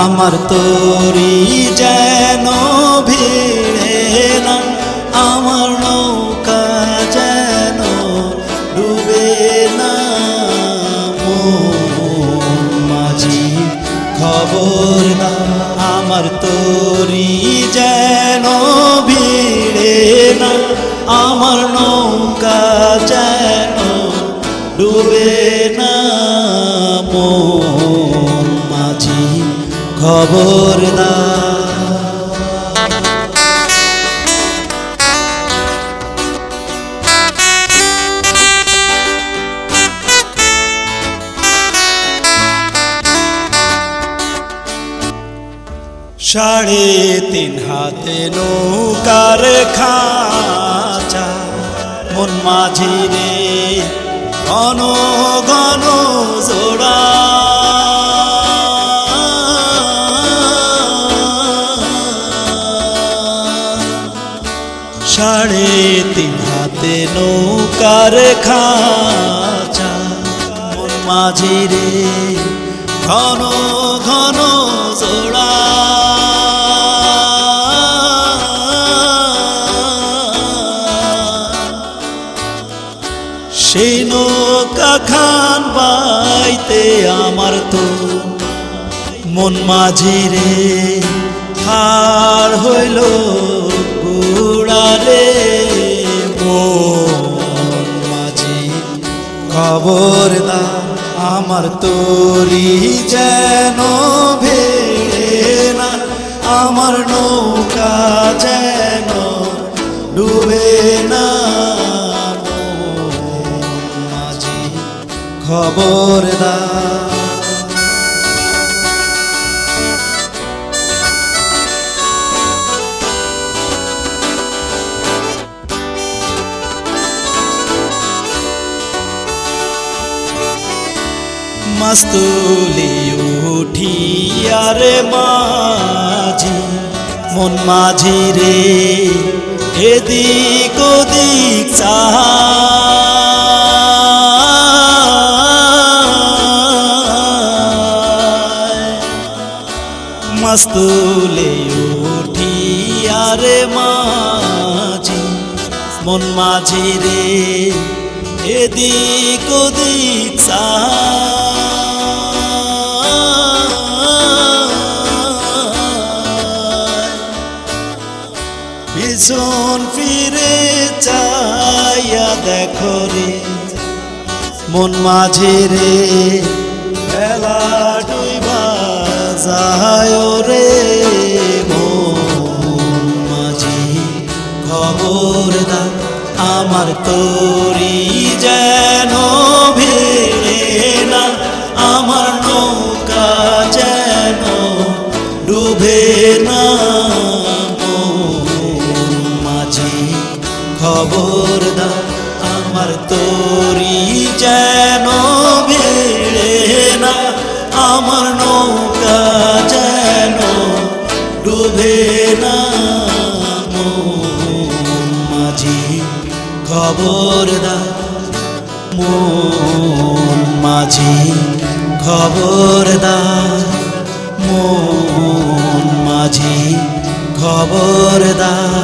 আমার তরি যেন ভিড়ে না, আমার নৌকা যেন ডুবে না। মন মাঝি খবরদার, আমার তরি যেন ভিড়ে না, আমার নৌকা যেন ডুবে না। মন মাঝি খবরদার। সাড়ে তিন হাতে নৌকার খাঁচা, মন মাঝি রে ঘন ঘন জোড়া। সাড়ে তিন হাতে নৌকার খাঁচা, মন মাঝি রে ঘন ঘন জোড়া। সেই নৌকা খান বাইতে আমার তো মন মাঝি রে হার হইল গুড়ারে। মন মাঝি খবরদার, আমার তরি যেন ভেড়ে না, আমার নৌকা যেন ডুবে না। খবরদার। মাস্তুলি উঠিয়ারে মাঝি, মন মাঝি রে এদিক ওদিক চাহা। মাস্তুলে উঠিয়ারে মাঝি, মন মাঝি রে এদিক ওদিক চাহা। পিছন ফিরে চাইয়া দেখো রে মন মাঝি রে, বেলা ডুইবা যায় রে। মন মাঝি খবরদার, আমার তরি যেন ভিড়ে না, আমার নৌকা যেন ডুবে না। মন মাঝি খবরদার, আমার তরি যেন ভিড়ে না, আমার নৌকা যেন ডুবে না। মন মাঝি খবরদার, মন মাঝি খবরদার, মন মাঝি খবরদার।